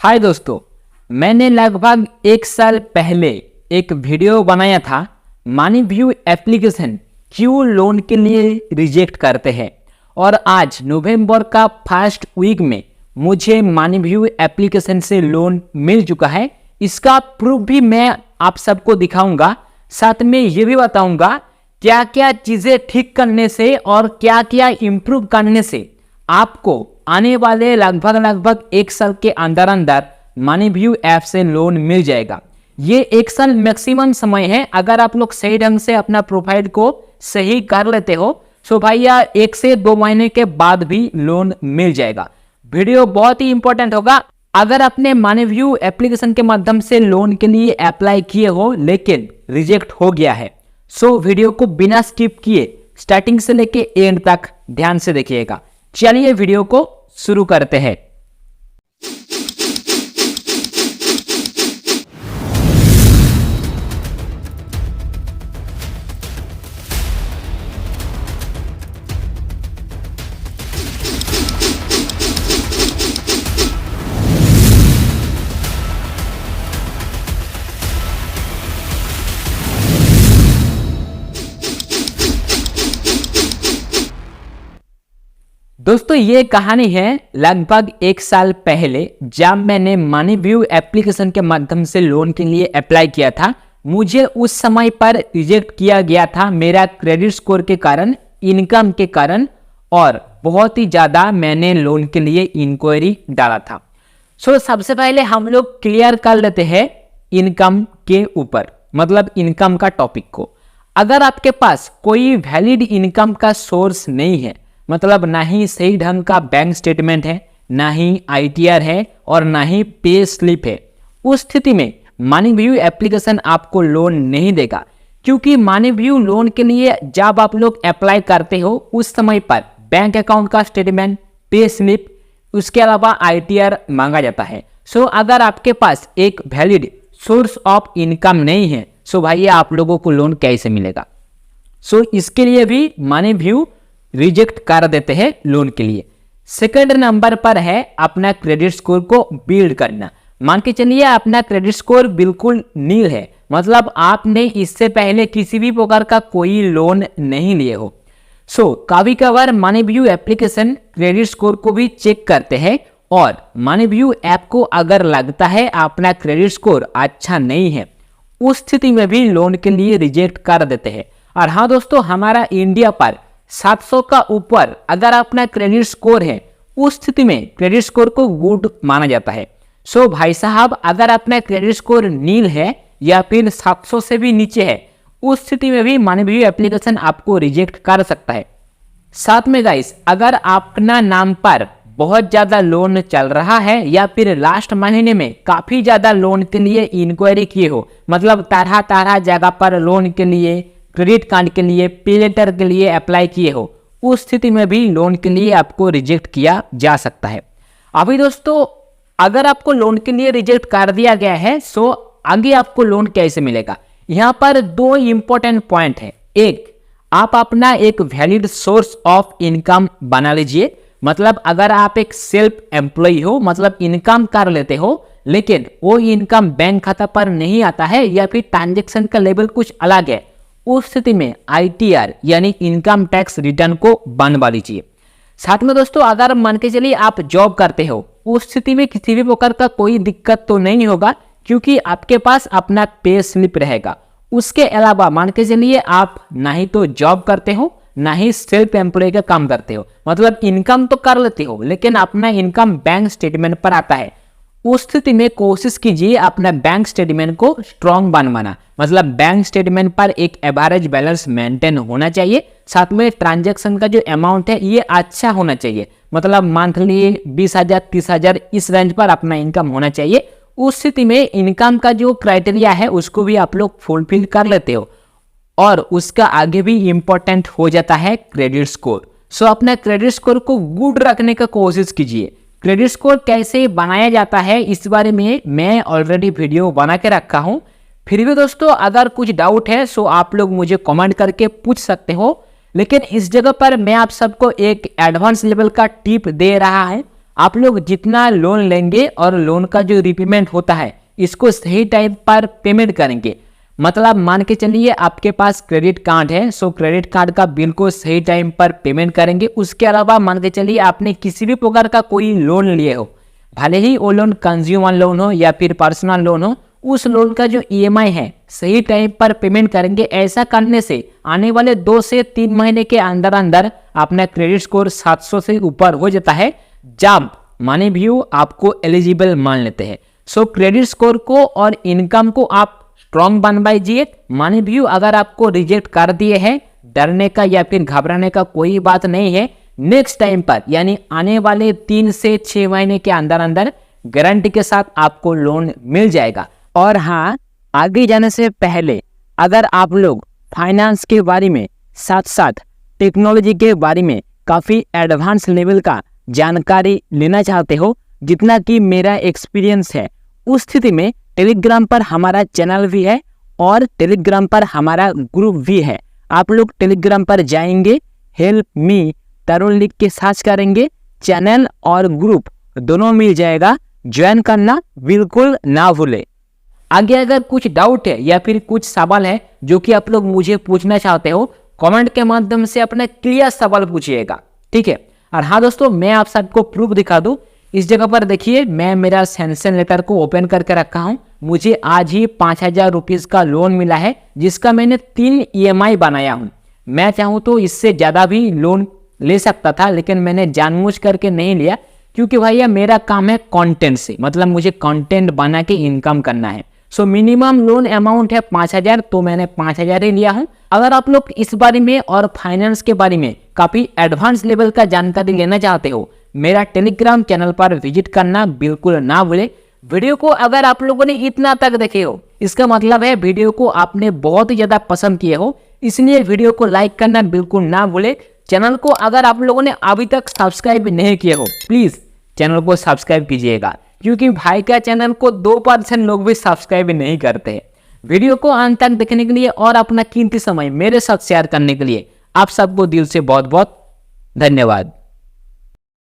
हाय दोस्तों, मैंने लगभग एक साल पहले एक वीडियो बनाया था मनी व्यू एप्लीकेशन क्यों लोन के लिए रिजेक्ट करते हैं। और आज नवंबर का फर्स्ट वीक में मुझे मनी व्यू एप्लीकेशन से लोन मिल चुका है। इसका प्रूफ भी मैं आप सबको दिखाऊंगा, साथ में ये भी बताऊंगा क्या क्या चीज़ें ठीक करने से और क्या क्या इम्प्रूव करने से आपको आने वाले लगभग एक साल के अंदर अंदर मनी व्यू ऐप से लोन मिल जाएगा। ये एक साल मैक्सिमम समय है। अगर आप लोग सही ढंग से अपना प्रोफाइल को सही कर लेते हो तो भैया 1 से 2 महीने के बाद भी लोन मिल जाएगा। वीडियो बहुत ही इंपॉर्टेंट होगा। अगर आपने मनी व्यू एप्लीकेशन के माध्यम से लोन के लिए अप्लाई किए हो लेकिन रिजेक्ट हो गया है, सो वीडियो को बिना स्किप किए स्टार्टिंग से लेके एंड तक ध्यान से देखिएगा। चलिए वीडियो को शुरू करते हैं। दोस्तों, ये कहानी है लगभग एक साल पहले जब मैंने मनी व्यू एप्लीकेशन के माध्यम से लोन के लिए अप्लाई किया था। मुझे उस समय पर रिजेक्ट किया गया था मेरा क्रेडिट स्कोर के कारण, इनकम के कारण, और बहुत ही ज़्यादा मैंने लोन के लिए इंक्वायरी डाला था। सो सबसे पहले हम लोग क्लियर कर लेते हैं इनकम के ऊपर, मतलब इनकम का टॉपिक को। अगर आपके पास कोई वैलिड इनकम का सोर्स नहीं है, मतलब ना ही सही ढंग का बैंक स्टेटमेंट है, ना ही आईटीआर है और ना ही पे स्लिप है, उस स्थिति में मनी व्यू एप्लीकेशन आपको लोन नहीं देगा। क्योंकि मनी व्यू लोन के लिए जब आप लोग अप्लाई करते हो उस समय पर बैंक अकाउंट का स्टेटमेंट, पे स्लिप, उसके अलावा आईटीआर मांगा जाता है। सो अगर आपके पास एक वैलिड सोर्स ऑफ इनकम नहीं है सो भाई आप लोगों को लोन कैसे मिलेगा। सो इसके लिए भी मनी व्यू रिजेक्ट कर देते हैं लोन के लिए। सेकंड नंबर पर है अपना क्रेडिट स्कोर को बिल्ड करना। मान के चलिए अपना क्रेडिट स्कोर बिल्कुल नील है, मतलब आपने इससे पहले किसी भी प्रकार का कोई लोन नहीं लिए हो। सो कभी कभार money view application credit score को भी चेक करते हैं और मनी व्यू ऐप को अगर लगता है अपना क्रेडिट स्कोर अच्छा नहीं है, उस स्थिति में भी लोन के लिए रिजेक्ट कर देते हैं। और हाँ दोस्तों, हमारा इंडिया पर 700 का ऊपर अगर अपना क्रेडिट स्कोर है, उस स्थिति में क्रेडिट स्कोर को गुड माना जाता है। सो भाई साहब, अगर अपना क्रेडिट स्कोर नील है या फिर 700 से भी नीचे है, उस स्थिति में भी मनी व्यू एप्लीकेशन आपको रिजेक्ट कर सकता है। साथ में गाइस, अगर अपना नाम पर बहुत ज़्यादा लोन चल रहा है या फिर लास्ट महीने में काफ़ी ज़्यादा लोन के लिए इंक्वायरी किए हो, मतलब तरह तरह जगह पर लोन के लिए, क्रेडिट कार्ड के लिए, पे लेटर के लिए अप्लाई किए हो, उस स्थिति में भी लोन के लिए आपको रिजेक्ट किया जा सकता है। अभी दोस्तों, अगर आपको लोन के लिए रिजेक्ट कर दिया गया है सो आगे आपको लोन कैसे मिलेगा। यहाँ पर 2 इंपॉर्टेंट पॉइंट है। एक, आप अपना एक वैलिड सोर्स ऑफ इनकम बना लीजिए। मतलब अगर आप एक सेल्फ एम्प्लॉय हो, मतलब इनकम कर लेते हो लेकिन वो इनकम बैंक खाता पर नहीं आता है या फिर ट्रांजेक्शन का लेवल कुछ अलग है, उस स्थिति में आईटीआर यानी इनकम टैक्स रिटर्न को बनवा लीजिए। साथ में दोस्तों, अगर मान के चलिए आप जॉब करते हो, उस स्थिति में किसी भी प्रकार का कोई दिक्कत तो नहीं होगा क्योंकि आपके पास अपना पे स्लिप रहेगा। उसके अलावा मान के चलिए आप ना ही तो जॉब करते हो ना ही सेल्फ एम्प्लॉय का काम करते हो, मतलब इनकम तो कर लेते हो लेकिन अपना इनकम बैंक स्टेटमेंट पर आता है। उस स्थिति में कोशिश कीजिए अपना बैंक स्टेटमेंट को स्ट्रॉन्ग बनवाना, मतलब बैंक स्टेटमेंट पर एक एवरेज बैलेंस मेंटेन होना चाहिए। साथ में ट्रांजैक्शन का जो अमाउंट है ये अच्छा होना चाहिए, मतलब मंथली 20,000 30,000 इस रेंज पर अपना इनकम होना चाहिए। उस स्थिति में इनकम का जो क्राइटेरिया है उसको भी आप लोग फुलफिल कर लेते हो और उसका आगे भी इम्पोर्टेंट हो जाता है क्रेडिट स्कोर। सो अपना क्रेडिट स्कोर को गुड रखने का कोशिश कीजिए। क्रेडिट स्कोर कैसे बनाया जाता है इस बारे में मैं ऑलरेडी वीडियो बना के रखा हूं। फिर भी दोस्तों, अगर कुछ डाउट है सो आप लोग मुझे कमेंट करके पूछ सकते हो, लेकिन इस जगह पर मैं आप सबको एक एडवांस लेवल का टिप दे रहा है। आप लोग जितना लोन लेंगे और लोन का जो रिपेमेंट होता है इसको सही टाइम पर पेमेंट करेंगे। मतलब मान के चलिए आपके पास क्रेडिट कार्ड है, सो क्रेडिट कार्ड का बिल को सही टाइम पर पेमेंट करेंगे। उसके अलावा मान के चलिए आपने किसी भी प्रकार का कोई लोन लिए हो, भले ही वो लोन कंज्यूमर लोन हो या फिर पर्सनल लोन हो, उस लोन का जो ईएमआई है सही टाइम पर पेमेंट करेंगे। ऐसा करने से आने वाले 2 से 3 महीने के अंदर अंदर अपना क्रेडिट स्कोर 700 से ऊपर हो जाता है, जब मनी व्यू आपको एलिजिबल मान लेते हैं। सो क्रेडिट स्कोर को और इनकम को आप स्ट्रॉन्ग बनवाइए। मनी व्यू अगर आपको रिजेक्ट कर दिए हैं, डरने का या फिर घबराने का कोई बात नहीं है। नेक्स्ट टाइम पर यानी आने वाले 3 से 6 महीने के अंदर अंदर गारंटी के साथ आपको लोन मिल जाएगा। और हाँ, आगे जाने से पहले अगर आप लोग फाइनेंस के बारे में साथ साथ टेक्नोलॉजी के बारे में काफ़ी एडवांस लेवल का जानकारी लेना चाहते हो, जितना कि मेरा एक्सपीरियंस है, उस स्थिति में टेलीग्राम पर हमारा चैनल भी है और टेलीग्राम पर हमारा ग्रुप भी है। आप लोग टेलीग्राम पर जाएंगे, हेल्प मी तरुण लिख के सर्च करेंगे, चैनल और ग्रुप दोनों मिल जाएगा। ज्वाइन करना बिल्कुल ना भूले। आगे अगर कुछ डाउट है या फिर कुछ सवाल है जो कि आप लोग मुझे पूछना चाहते हो, कमेंट के माध्यम से अपना क्लियर सवाल पूछिएगा, ठीक है। और हाँ दोस्तों, मैं आप सबको प्रूफ दिखा दूं। इस जगह पर देखिए, मैं मेरा सैंक्शन लेटर को ओपन करके रखा हूं। मुझे आज ही 5000 रुपीज़ का लोन मिला है, जिसका मैंने 3 ईएमआई बनाया हूं। मैं चाहूँ तो इससे ज़्यादा भी लोन ले सकता था, लेकिन मैंने जानबूझ करके नहीं लिया, क्योंकि भैया मेरा काम है कंटेंट से, मतलब मुझे कंटेंट बना के इनकम करना है। सो मिनिमम लोन अमाउंट है 5000, तो मैंने 5000 ही लिया हूँ। अगर आप लोग इस बारे में और फाइनेंस के बारे में काफ़ी एडवांस लेवल का जानकारी लेना चाहते हो, मेरा टेलीग्राम चैनल पर विजिट करना बिल्कुल ना भूले। वीडियो को अगर आप लोगों ने इतना तक देखे हो, इसका मतलब है वीडियो को आपने बहुत ही ज़्यादा पसंद किए हो, इसलिए वीडियो को लाइक करना बिल्कुल ना भूले। चैनल को अगर आप लोगों ने अभी तक सब्सक्राइब नहीं किए हो, प्लीज़ चैनल को सब्सक्राइब कीजिएगा, क्योंकि भाई का चैनल को 2% लोग भी सब्सक्राइब नहीं करते हैं। वीडियो को अंत तक देखने के लिए और अपना कीमती समय मेरे साथ शेयर करने के लिए आप सबको दिल से बहुत बहुत धन्यवाद।